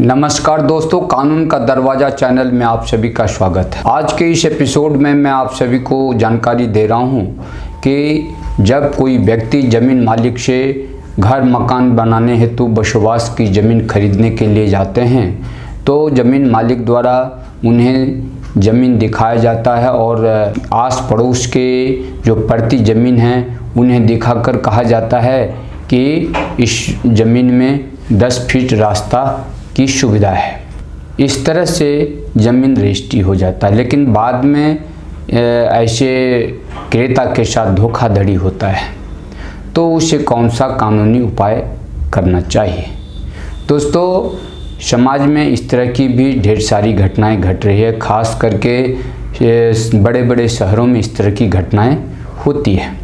नमस्कार दोस्तों, कानून का दरवाज़ा चैनल में आप सभी का स्वागत है। आज के इस एपिसोड में मैं आप सभी को जानकारी दे रहा हूं कि जब कोई व्यक्ति ज़मीन मालिक से घर मकान बनाने हेतु बसवास की ज़मीन खरीदने के लिए जाते हैं तो ज़मीन मालिक द्वारा उन्हें ज़मीन दिखाया जाता है और आस पड़ोस के जो प्रति ज़मीन हैं उन्हें दिखाकर कहा जाता है कि इस ज़मीन में 10 फीट रास्ता की सुविधा है। इस तरह से ज़मीन रजिस्ट्री हो जाता है, लेकिन बाद में ऐसे क्रेता के साथ धोखाधड़ी होता है तो उसे कौन सा कानूनी उपाय करना चाहिए। दोस्तों, समाज में इस तरह की भी ढेर सारी घटनाएं घट रही है, खास करके बड़े बड़े शहरों में इस तरह की घटनाएं होती है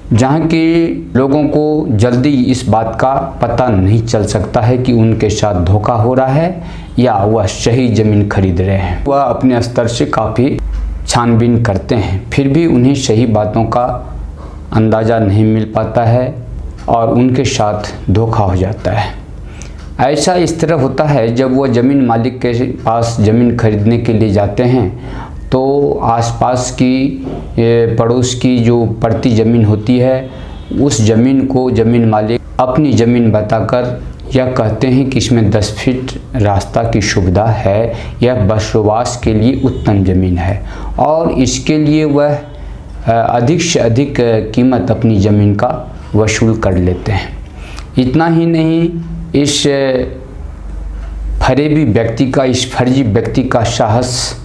जहाँ की लोगों को जल्दी इस बात का पता नहीं चल सकता है कि उनके साथ धोखा हो रहा है या वह सही ज़मीन खरीद रहे हैं। वह अपने स्तर से काफ़ी छानबीन करते हैं, फिर भी उन्हें सही बातों का अंदाज़ा नहीं मिल पाता है और उनके साथ धोखा हो जाता है। ऐसा इस तरह होता है जब वह ज़मीन मालिक के पास ज़मीन खरीदने के लिए जाते हैं तो आसपास की पड़ोस की जो प्रति ज़मीन होती है उस ज़मीन को ज़मीन मालिक अपनी ज़मीन बताकर यह कहते हैं कि इसमें 10 फीट रास्ता की सुविधा है, यह बसवास के लिए उत्तम ज़मीन है और इसके लिए वह अधिक से अधिक कीमत अपनी ज़मीन का वसूल कर लेते हैं। इतना ही नहीं, इस फरेबी व्यक्ति का, इस फर्जी व्यक्ति का साहस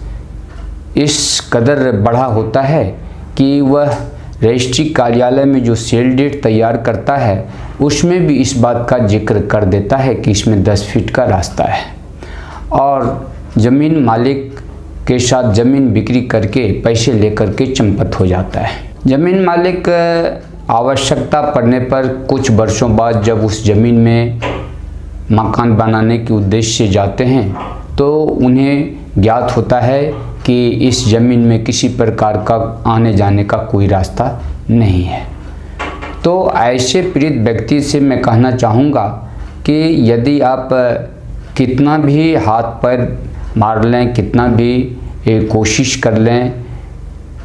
इस कदर बढ़ा होता है कि वह रजिस्ट्री कार्यालय में जो सेल डेट तैयार करता है उसमें भी इस बात का जिक्र कर देता है कि इसमें 10 फीट का रास्ता है और ज़मीन मालिक के साथ ज़मीन बिक्री करके पैसे लेकर के चंपत हो जाता है। ज़मीन मालिक आवश्यकता पड़ने पर कुछ वर्षों बाद जब उस ज़मीन में मकान बनाने के उद्देश्य से जाते हैं तो उन्हें ज्ञात होता है कि इस ज़मीन में किसी प्रकार का आने जाने का कोई रास्ता नहीं है। तो ऐसे पीड़ित व्यक्ति से मैं कहना चाहूँगा कि यदि आप कितना भी हाथ पैर मार लें, कितना भी कोशिश कर लें,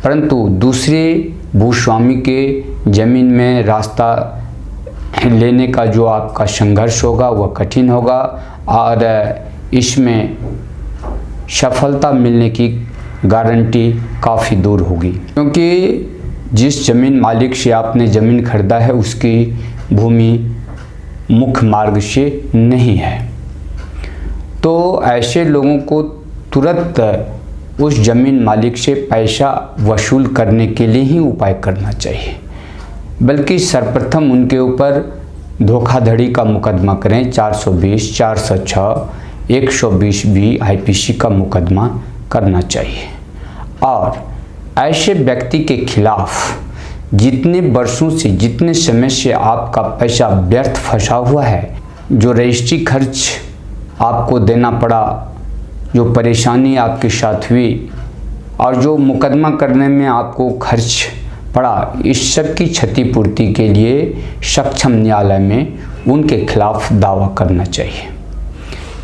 परंतु दूसरे भूस्वामी के ज़मीन में रास्ता लेने का जो आपका संघर्ष होगा वह कठिन होगा और इसमें सफलता मिलने की गारंटी काफ़ी दूर होगी, क्योंकि जिस ज़मीन मालिक से आपने ज़मीन खरीदा है उसकी भूमि मुख्य मार्ग से नहीं है। तो ऐसे लोगों को तुरंत उस ज़मीन मालिक से पैसा वसूल करने के लिए ही उपाय करना चाहिए, बल्कि सर्वप्रथम उनके ऊपर धोखाधड़ी का मुकदमा करें। 420, 406, 120 भी आईपीसी का मुकदमा करना चाहिए और ऐसे व्यक्ति के खिलाफ जितने वर्षों से, जितने समय से आपका पैसा व्यर्थ फंसा हुआ है, जो रजिस्ट्री खर्च आपको देना पड़ा, जो परेशानी आपके साथ हुई और जो मुकदमा करने में आपको खर्च पड़ा, इस सब की क्षतिपूर्ति के लिए सक्षम न्यायालय में उनके खिलाफ दावा करना चाहिए।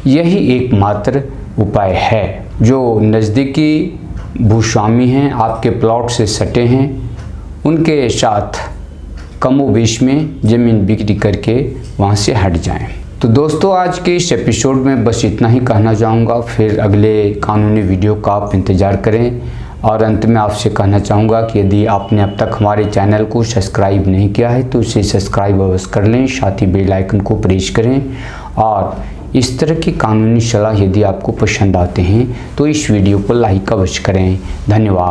यही एकमात्र उपाय है। जो नज़दीकी भूस्वामी हैं, आपके प्लॉट से सटे हैं, उनके साथ कमोबेश में ज़मीन बिक्री करके वहाँ से हट जाएं। तो दोस्तों, आज के इस एपिसोड में बस इतना ही कहना चाहूँगा। फिर अगले कानूनी वीडियो का आप इंतज़ार करें और अंत में आपसे कहना चाहूँगा कि यदि आपने अब तक हमारे चैनल को सब्सक्राइब नहीं किया है तो इसे सब्सक्राइब अवश्य कर लें, साथ ही बेल आइकन को प्रेस करें और इस तरह की कानूनी सलाह यदि आपको पसंद आते हैं तो इस वीडियो को लाइक अवश्य करें। धन्यवाद।